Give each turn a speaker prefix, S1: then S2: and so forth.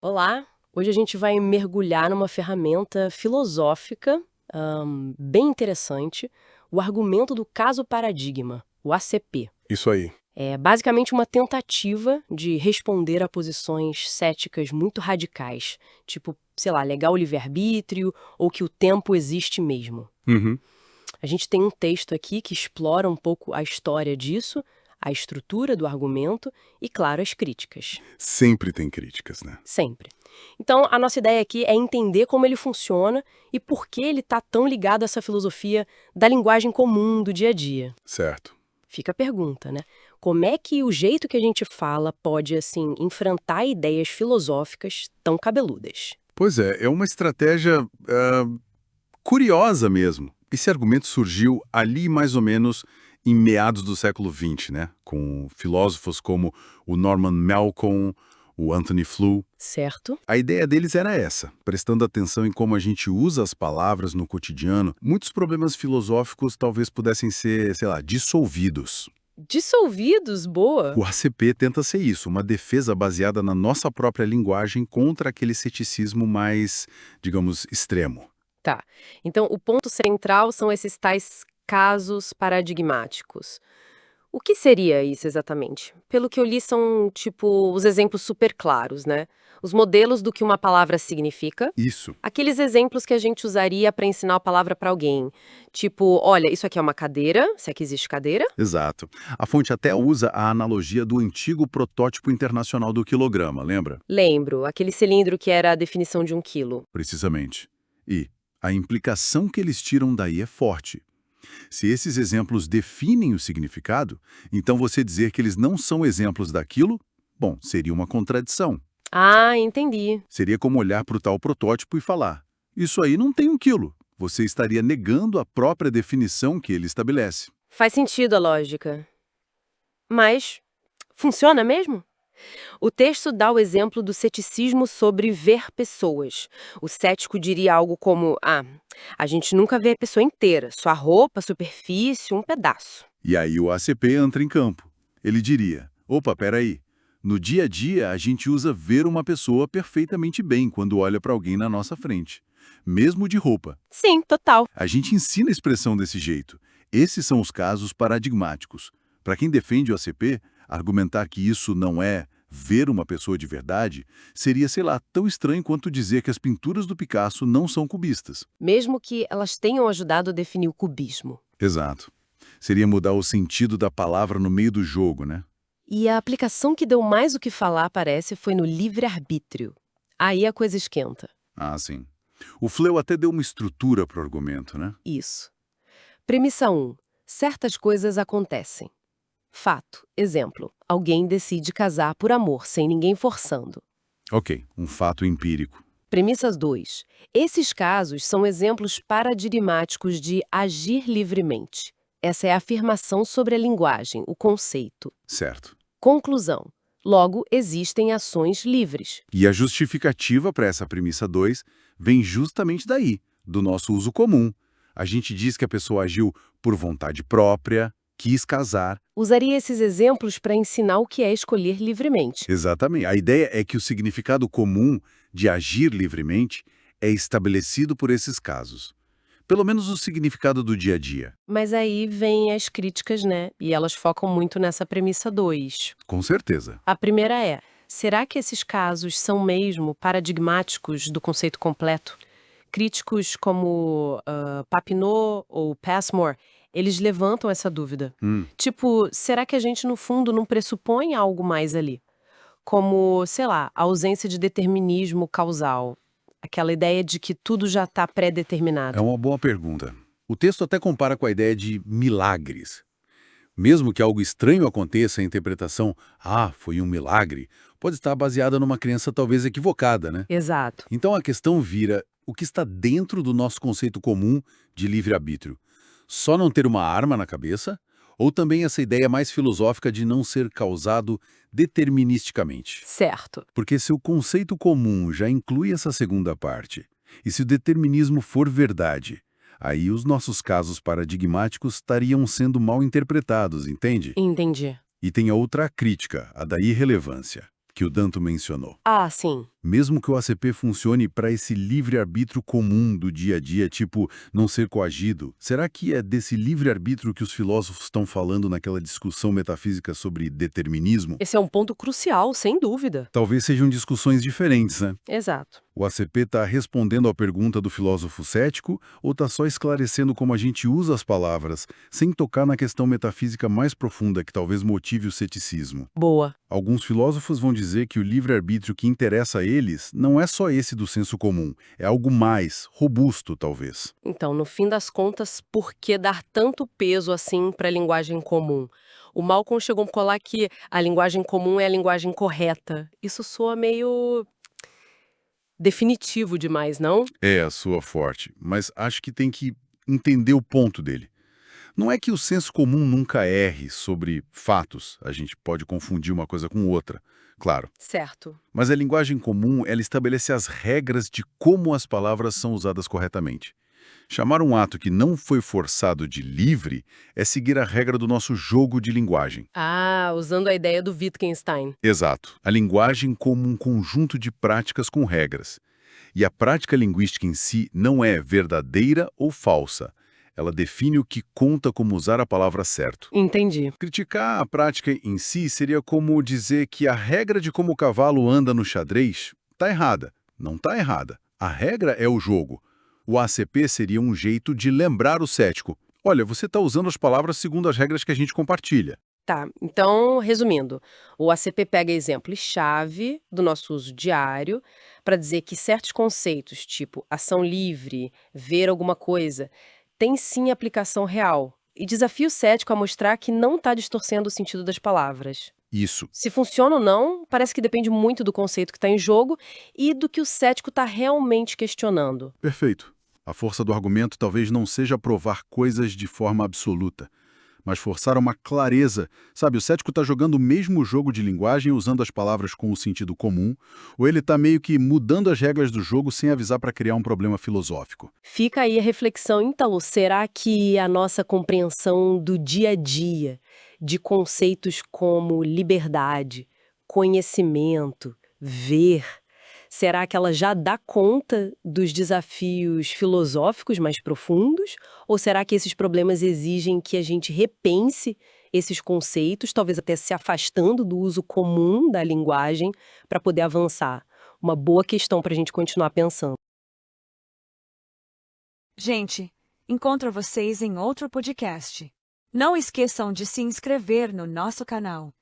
S1: Olá! Hoje a gente vai mergulhar numa ferramenta filosófica, bem interessante, o argumento do caso paradigma, o ACP.
S2: Isso aí.
S1: É basicamente uma tentativa de responder a posições céticas muito radicais, tipo, sei lá, negar o livre-arbítrio ou que o tempo existe mesmo.
S2: Uhum.
S1: A gente tem um texto aqui que explora um pouco a história disso, a estrutura do argumento e, claro, as críticas.
S2: Sempre tem críticas, né?
S1: Sempre. Então, a nossa ideia aqui é entender como ele funciona e por que ele está tão ligado a essa filosofia da linguagem comum do dia a dia.
S2: Certo.
S1: Fica a pergunta, né? Como é que o jeito que a gente fala pode, assim, enfrentar ideias filosóficas tão cabeludas?
S2: Pois é uma estratégia curiosa mesmo. Esse argumento surgiu ali mais ou menos em meados do século XX, né? Com filósofos como o Norman Malcolm, o Anthony Flew.
S1: Certo?
S2: A ideia deles era essa, prestando atenção em como a gente usa as palavras no cotidiano, muitos problemas filosóficos talvez pudessem ser, sei lá, dissolvidos.
S1: Dissolvidos, boa!
S2: O ACP tenta ser isso, uma defesa baseada na nossa própria linguagem contra aquele ceticismo mais, digamos, extremo.
S1: Tá. Então, o ponto central são esses tais casos paradigmáticos. O que seria isso exatamente? Pelo que eu li, são, tipo, os exemplos super claros, né? Os modelos do que uma palavra significa.
S2: Isso,
S1: Aqueles exemplos que a gente usaria para ensinar a palavra para alguém. Tipo, olha, isso aqui é uma cadeira, se é que existe cadeira.
S2: exato. A fonte até usa a analogia do antigo protótipo internacional do quilograma, lembra?
S1: Lembro, aquele cilindro que era a definição de 1 quilo.
S2: Precisamente. E a implicação que eles tiram daí é forte. Se esses exemplos definem o significado, então você dizer que eles não são exemplos daquilo, bom, seria uma contradição.
S1: Ah, entendi.
S2: Seria como olhar para o tal protótipo e falar: isso aí não tem 1 quilo. Você estaria negando a própria definição que ele estabelece.
S1: Faz sentido a lógica. Mas funciona mesmo? O texto dá o exemplo do ceticismo sobre ver pessoas. O cético diria algo como: ah, a gente nunca vê a pessoa inteira, só a roupa, a superfície, um pedaço.
S2: E aí o ACP entra em campo. Ele diria: opa, peraí. No dia a dia, a gente usa ver uma pessoa perfeitamente bem quando olha para alguém na nossa frente, mesmo de roupa.
S1: Sim, total.
S2: A gente ensina a expressão desse jeito. Esses são os casos paradigmáticos. Para quem defende o ACP, argumentar que isso não é ver uma pessoa de verdade seria, sei lá, tão estranho quanto dizer que as pinturas do Picasso não são cubistas.
S1: Mesmo que elas tenham ajudado a definir o cubismo.
S2: Exato. Seria mudar o sentido da palavra no meio do jogo, né?
S1: E a aplicação que deu mais o que falar, parece, foi no livre-arbítrio. Aí a coisa esquenta.
S2: Ah, sim. O Fleu até deu uma estrutura para o argumento, né?
S1: Isso. Premissa 1. Certas coisas acontecem. Fato. Exemplo. Alguém decide casar por amor, sem ninguém forçando.
S2: Ok, um fato empírico.
S1: Premissas 2. Esses casos são exemplos paradigmáticos de agir livremente. Essa é a afirmação sobre a linguagem, o conceito.
S2: Certo.
S1: Conclusão. Logo, existem ações livres.
S2: E a justificativa para essa premissa 2 vem justamente daí, do nosso uso comum. A gente diz que a pessoa agiu por vontade própria, quis casar.
S1: Usaria esses exemplos para ensinar o que é escolher livremente.
S2: Exatamente. A ideia é que o significado comum de agir livremente é estabelecido por esses casos. Pelo menos o significado do dia a dia.
S1: Mas aí vêm as críticas, né? E elas focam muito nessa premissa 2.
S2: Com certeza.
S1: A primeira é: será que esses casos são mesmo paradigmáticos do conceito completo? Críticos como Papineau ou Passmore, eles levantam essa dúvida.
S2: Hum.
S1: Tipo, será que a gente, no fundo, não pressupõe algo mais ali? Como, sei lá, a ausência de determinismo causal. Aquela ideia de que tudo já está
S2: É
S1: pré-determinado.
S2: uma boa pergunta. O texto até compara com a ideia de milagres. Mesmo que algo estranho aconteça, a interpretação, foi um milagre, pode estar baseada numa crença talvez equivocada, né?
S1: Exato.
S2: Então a questão vira o que está dentro do nosso conceito comum de livre-arbítrio. Só não ter uma arma na cabeça? Ou também essa ideia mais filosófica de não ser causado deterministicamente?
S1: Certo.
S2: Porque se o conceito comum já inclui essa segunda parte, e se o determinismo for verdade, aí os nossos casos paradigmáticos estariam sendo mal interpretados, entende?
S1: Entendi.
S2: E tem a outra crítica, a da irrelevância, que o Danto mencionou.
S1: Ah, sim.
S2: Mesmo que o ACP funcione para esse livre-arbítrio comum do dia a dia, tipo não ser coagido, será que é desse livre-arbítrio que os filósofos estão falando naquela discussão metafísica sobre determinismo?
S1: Esse é um ponto crucial, sem dúvida.
S2: Talvez sejam discussões diferentes, né?
S1: Exato.
S2: O ACP está respondendo à pergunta do filósofo cético ou está só esclarecendo como a gente usa as palavras, sem tocar na questão metafísica mais profunda que talvez motive o ceticismo?
S1: Boa.
S2: Alguns filósofos vão dizer que o livre-arbítrio que interessa a eles não é só esse do senso comum, é algo mais, robusto, talvez.
S1: Então, no fim das contas, por que dar tanto peso assim para a linguagem comum? O Malcolm chegou a colar que a linguagem comum é a linguagem correta. Isso soa meio definitivo demais, não?
S2: É a sua forte, mas acho que tem que entender o ponto dele. Não é que o senso comum nunca erre sobre fatos, a gente pode confundir uma coisa com outra, claro.
S1: Certo.
S2: Mas a linguagem comum, ela estabelece as regras de como as palavras são usadas corretamente. Chamar um ato que não foi forçado de livre é seguir a regra do nosso jogo de linguagem.
S1: Ah, usando a ideia do Wittgenstein.
S2: Exato. A linguagem como um conjunto de práticas com regras. E a prática linguística em si não é verdadeira ou falsa. Ela define o que conta como usar a palavra certo.
S1: Entendi.
S2: Criticar a prática em si seria como dizer que a regra de como o cavalo anda no xadrez está errada. Não está errada. A regra é o jogo. O ACP seria um jeito de lembrar o cético. Olha, você está usando as palavras segundo as regras que a gente compartilha.
S1: Tá, então, resumindo, o ACP pega exemplos-chave do nosso uso diário para dizer que certos conceitos, tipo ação livre, ver alguma coisa, têm sim aplicação real e desafia o cético a mostrar que não está distorcendo o sentido das palavras.
S2: Isso.
S1: Se funciona ou não, parece que depende muito do conceito que está em jogo e do que o cético está realmente questionando.
S2: Perfeito. A força do argumento talvez não seja provar coisas de forma absoluta, mas forçar uma clareza. Sabe, o cético está jogando o mesmo jogo de linguagem usando as palavras com o sentido comum, ou ele está meio que mudando as regras do jogo sem avisar para criar um problema filosófico.
S1: Fica aí a reflexão, então, será que a nossa compreensão do dia a dia, de conceitos como liberdade, conhecimento, ver, será que ela já dá conta dos desafios filosóficos mais profundos? Ou será que esses problemas exigem que a gente repense esses conceitos, talvez até se afastando do uso comum da linguagem para poder avançar? Uma boa questão para a gente continuar pensando.
S3: Gente, encontro vocês em outro podcast. Não esqueçam de se inscrever no nosso canal.